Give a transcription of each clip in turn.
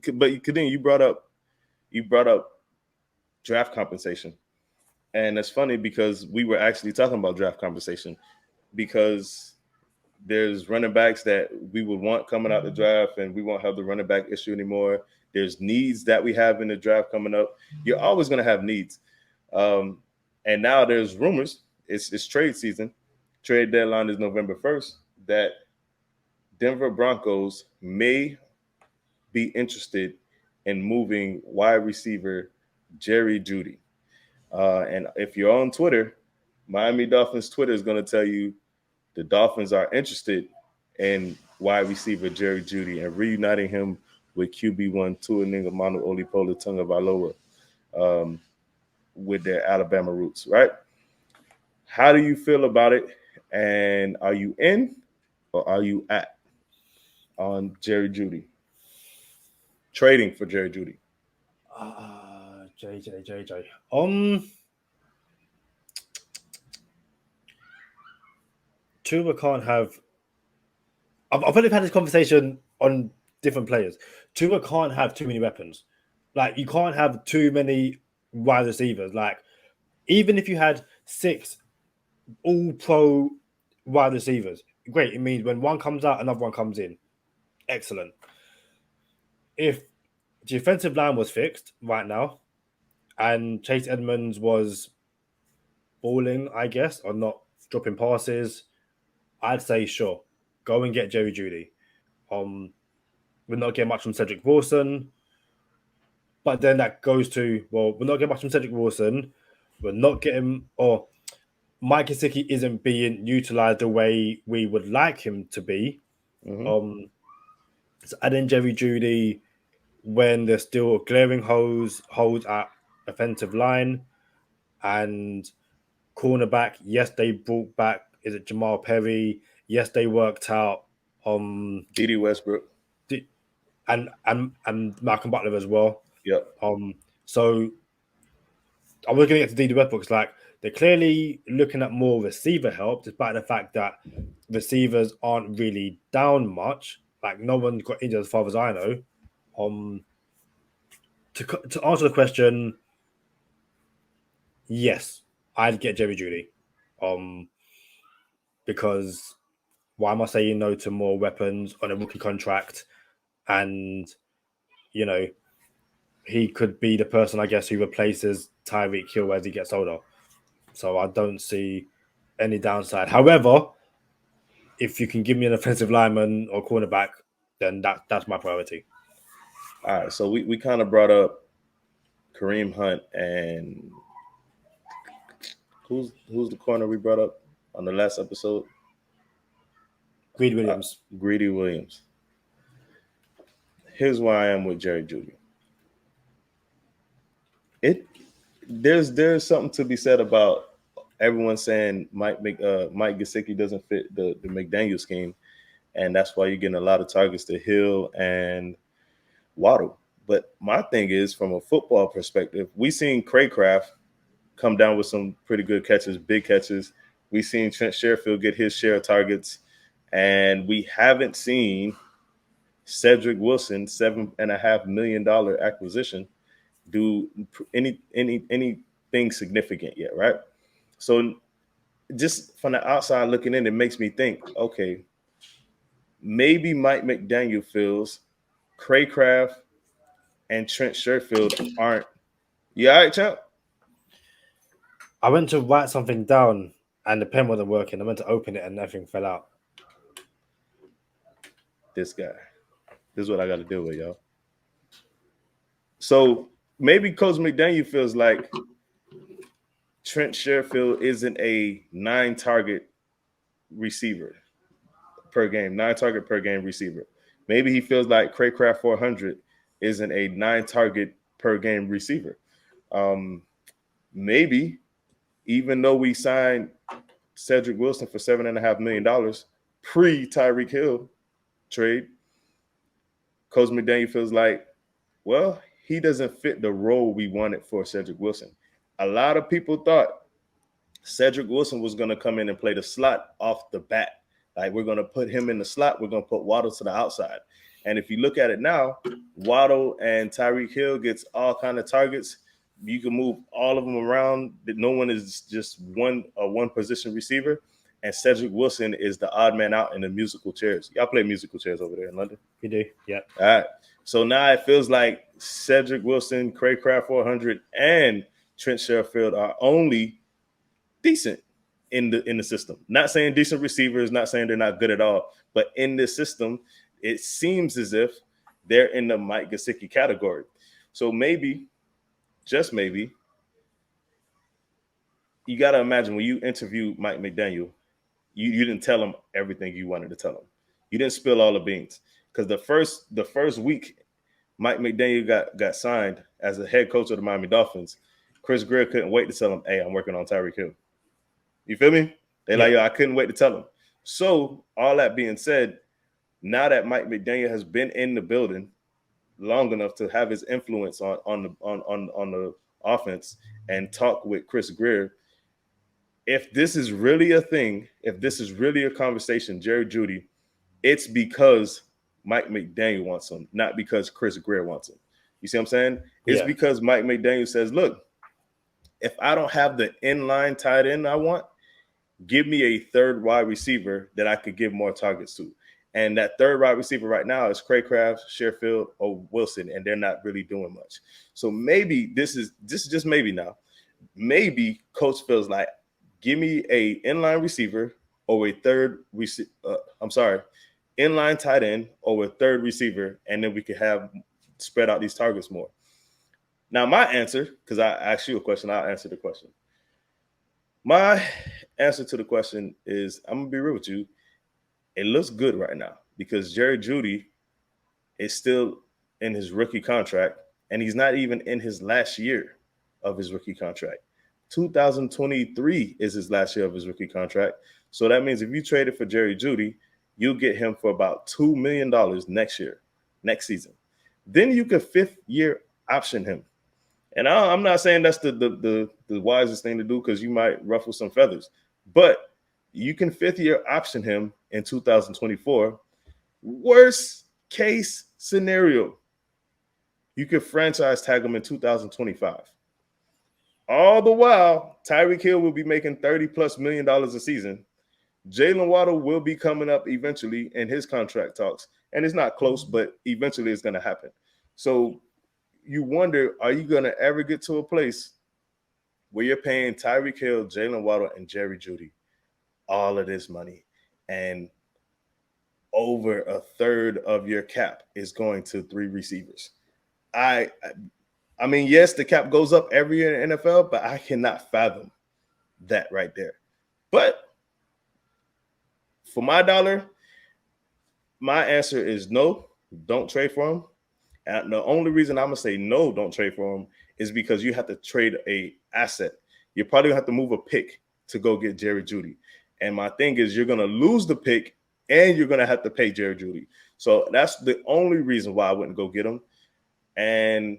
you brought up draft compensation, and it's funny because we were actually talking about draft compensation because there's running backs that we would want coming out the draft, and we won't have the running back issue anymore. There's needs that we have in the draft coming up. You're always going to have needs. And now there's rumors. It's trade season. Trade deadline is November 1st. That Denver Broncos may be interested in moving wide receiver Jerry Jeudy. And if you're on Twitter, Miami Dolphins Twitter is going to tell you the Dolphins are interested in wide receiver Jerry Jeudy and reuniting him with QB1 Tua Tagovailoa with their Alabama roots, right? How do you feel about it? And are you in or are you at on Jerry Jeudy? Trading for Jerry Jeudy. JJ. Tua can't have. I've already had this conversation on different players. Tua can't have too many weapons. Like, you can't have too many wide receivers. Like, even if you had 6 all-pro wide receivers, great. It means when one comes out, another one comes in. Excellent. If the offensive line was fixed right now, and Chase Edmonds was balling, I guess, or not dropping passes, I'd say sure, go and get Jerry Jeudy. We're not getting much from Cedric Wilson, but then that goes to, well, we're not getting much from Cedric Wilson. We're not getting, or Mike Gesicki isn't being utilized the way we would like him to be. So adding Jerry Jeudy when there's still glaring holes at offensive line and cornerback. Yes, they brought back, is it Jamal Perry? Yes, they worked out D.D. Westbrook and Malcolm Butler as well. Yep. So I was going to get to D.D. Westbrook. It's like they're clearly looking at more receiver help, despite the fact that receivers aren't really down much. Like, no one got injured as far as I know. To answer the question, yes, I'd get Jerry Jeudy. Because why am I saying no to more weapons on a rookie contract? And, you know, he could be the person, I guess, who replaces Tyreek Hill as he gets older. So I don't see any downside. However, if you can give me an offensive lineman or cornerback, then that's my priority. All right, so we kind of brought up Kareem Hunt and who's the corner we brought up on the last episode? Greedy Williams. Greedy Williams. Here's where I am with Jerry Jeudy. There's something to be said about everyone saying Mike Gesicki doesn't fit the McDaniel scheme, and that's why you're getting a lot of targets to Hill and Waddle. But my thing is, from a football perspective, we seen Craycraft come down with some pretty good catches, big catches. We seen Trent Sherfield get his share of targets, and we haven't seen Cedric Wilson, $7.5 million acquisition, do anything significant yet, right? So just from the outside looking in, it makes me think, okay, maybe Mike McDaniel feels Craycraft and Trent Sherfield aren't. You all right, champ? I went to write something down and the pen wasn't working. I went to open it and everything fell out. This guy. This is what I got to deal with, y'all. So maybe Coach McDaniel feels like Trent Sherfield isn't a 9-target receiver per game, 9-target per game receiver. Maybe he feels like Craycraft 400 isn't a 9-target per game receiver. Maybe even though we signed Cedric Wilson for $7.5 million pre-Tyreek Hill trade, Coach McDaniel feels like, well, he doesn't fit the role we wanted for Cedric Wilson. A lot of people thought Cedric Wilson was going to come in and play the slot off the bat. Like, we're going to put him in the slot. We're going to put Waddle to the outside. And if you look at it now, Waddle and Tyreek Hill gets all kind of targets. You can move all of them around. No one is just one position receiver. And Cedric Wilson is the odd man out in the musical chairs. Y'all play musical chairs over there in London? We do, yeah. All right. So now it feels like Cedric Wilson, Craig Craft 400, and Trent Sherfield are only decent in the system. Not saying decent receivers, not saying they're not good at all, but in this system, it seems as if they're in the Mike Gesicki category. So maybe, just maybe, you got to imagine when you interview Mike McDaniel, you didn't tell him everything you wanted to tell him. You didn't spill all the beans. Because the first week Mike McDaniel got signed as a head coach of the Miami Dolphins, Chris Greer couldn't wait to tell him, hey, I'm working on Tyreek Hill. You feel me? They're like, yo, I couldn't wait to tell him. So all that being said, now that Mike McDaniel has been in the building long enough to have his influence on the offense and talk with Chris Greer, if this is really a thing, if this is really a conversation, Jerry Jeudy, it's because Mike McDaniel wants him, not because Chris Greer wants him. You see what I'm saying? It's because Mike McDaniel says, look, if I don't have the inline tight end I want, give me a third wide receiver that I could give more targets to. And that third wide receiver right now is Craycraft, Sherfield, or Wilson, and they're not really doing much. So maybe this is just maybe now. Maybe coach feels like, give me a inline receiver or a third inline tight end or a third receiver, and then we could have spread out these targets more. Now, my answer, because I asked you a question, I'll answer the question. My answer to the question is, I'm going to be real with you. It looks good right now because Jerry Jeudy is still in his rookie contract, and he's not even in his last year of his rookie contract. 2023 is his last year of his rookie contract. So that means if you traded for Jerry Jeudy, you'll get him for about $2 million next season. Then you could fifth-year option him. And I'm not saying that's the wisest thing to do because you might ruffle some feathers. But you can fifth-year option him in 2024. Worst case scenario, you could franchise tag him in 2025. All the while, Tyreek Hill will be making $30+ million a season. Jalen Waddle will be coming up eventually in his contract talks. And it's not close, but eventually it's going to happen. So you wonder, are you going to ever get to a place where you're paying Tyreek Hill, Jalen Waddle, and Jerry Jeudy all of this money, and over a third of your cap is going to three receivers? I mean, yes, the cap goes up every year in the NFL, but I cannot fathom that right there. But for my dollar, my answer is no, don't trade for him. And the only reason I'm going to say no, don't trade for him, is because you have to trade a asset. You're probably going to have to move a pick to go get Jerry Jeudy. And my thing is you're going to lose the pick and you're going to have to pay Jerry Jeudy. So that's the only reason why I wouldn't go get him. And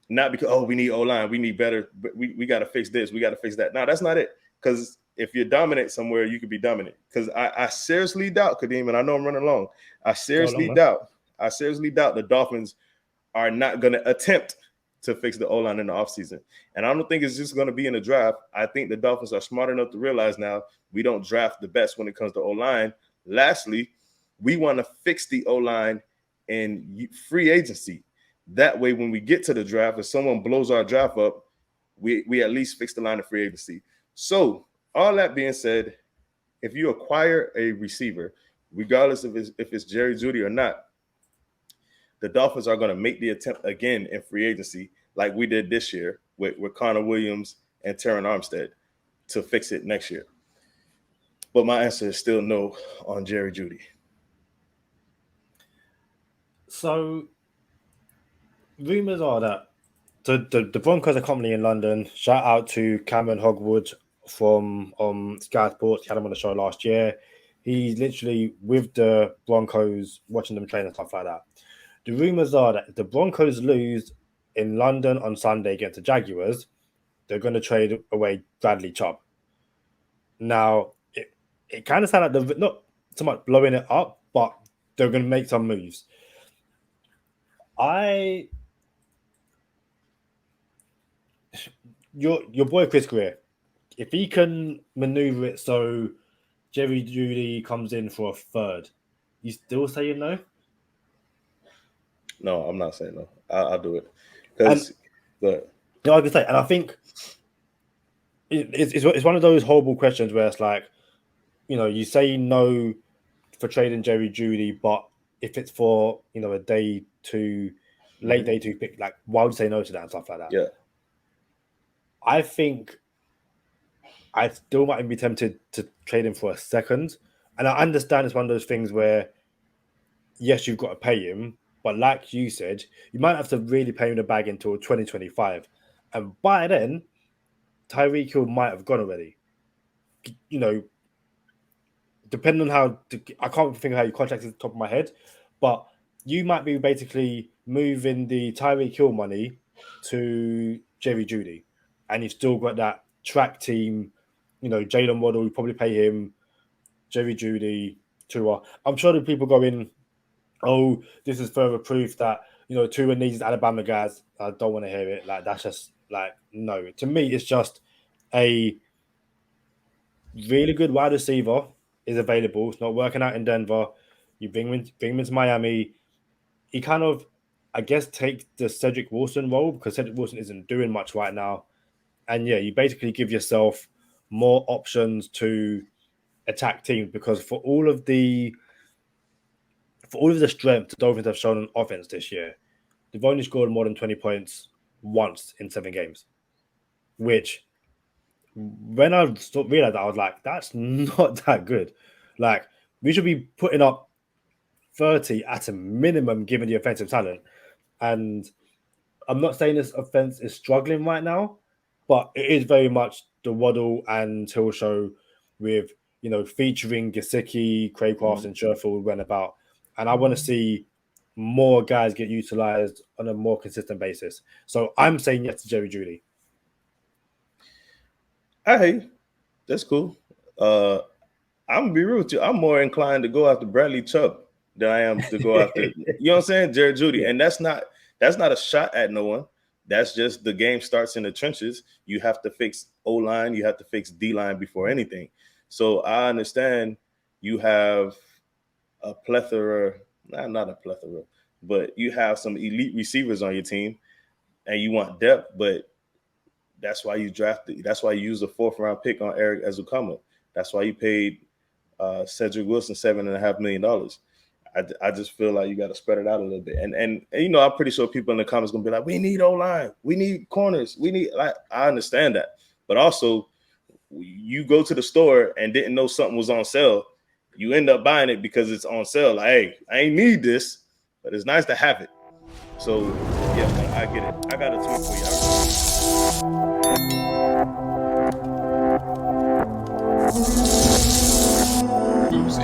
not because, we need O-line, we need better, we got to fix this, we got to fix that. No, that's not it. Because if you're dominant somewhere, you could be dominant. Because I seriously doubt, Kadeem, and I know I'm running long, I seriously doubt the Dolphins are not going to attempt to fix the O-line in the offseason. And I don't think it's just going to be in the draft. I think the Dolphins are smart enough to realize now we don't draft the best when it comes to O-line. Lastly, we want to fix the O-line in free agency. That way, when we get to the draft, if someone blows our draft up, we at least fix the line of free agency. So all that being said, if you acquire a receiver, regardless of if it's Jerry Jeudy or not, the Dolphins are going to make the attempt again in free agency like we did this year with Connor Williams and Terron Armstead to fix it next year. But my answer is still no on Jerry Jeudy. So rumors are that the Broncos are currently in London. Shout out to Cameron Hogwood from Sky Sports. He had him on the show last year. He's literally with the Broncos, watching them train and stuff like that. The rumors are that if the Broncos lose in London on Sunday against the Jaguars, they're going to trade away Bradley Chubb. Now, it kind of sounds like they're not so much blowing it up, but they're going to make some moves. Your boy Chris Greer, if he can maneuver it so Jerry Jeudy comes in for a third, you still saying no? No, I'm not saying no. I'll do it because. But no, I can say, and I think it's one of those horrible questions where it's like, you say no for trading Jerry Jeudy, but if it's for a day two, late day two pick, like why would you say no to that and stuff like that? Yeah, I think I still might be tempted to trade him for a second, and I understand it's one of those things where yes, you've got to pay him, but like you said, you might have to really pay him the bag until 2025, and by then, Tyreek Hill might have gone already. Depending on how I can't think of how you contract at the top of my head, but you might be basically moving the Tyreek Hill money to Jerry Jeudy, and you've still got that track team. Jalen Waddle, you probably pay him, Jerry Jeudy, Tua. I'm sure the people go in, oh, this is further proof that Tua needs Alabama guys. I don't want to hear it. Like that's just like no. To me, it's just a really good wide receiver is available. It's not working out in Denver. You bring him into Miami. He kind of, I guess, takes the Cedric Wilson role because Cedric Wilson isn't doing much right now. And yeah, you basically give yourself more options to attack teams because for all of the strength the Dolphins have shown on offense this year, they've only scored more than 20 points once in 7 games, which when I realized that, I was like, that's not that good. Like, we should be putting up 30 at a minimum given the offensive talent. And I'm not saying this offense is struggling right now, but it is very much the Waddle and Hill show with, featuring Gesicki, Craycraft, and Sherfield went about. And I want to see more guys get utilized on a more consistent basis. So I'm saying yes to Jerry Jeudy. Hey, that's cool. I'm gonna be real with you. I'm more inclined to go after Bradley Chubb than I am to go after what I'm saying, Jerry Jeudy. Yeah. And that's not a shot at no one. That's just the game starts in the trenches. You have to fix O-line, you have to fix D-line before anything. So I understand you have a plethora, not a plethora, but you have some elite receivers on your team and you want depth, but that's why you drafted. That's why you used a 4th round pick on Eric Ezukama. That's why you paid Cedric Wilson $7.5 million. I just feel like you got to spread it out a little bit. And I'm pretty sure people in the comments gonna be like, we need O-line, we need corners, we need. Like, I understand that, but also you go to the store and didn't know something was on sale. You end up buying it because it's on sale. Like, hey, I ain't need this, but it's nice to have it. So yeah, man, I get it. I got a tweet for you. Boozy.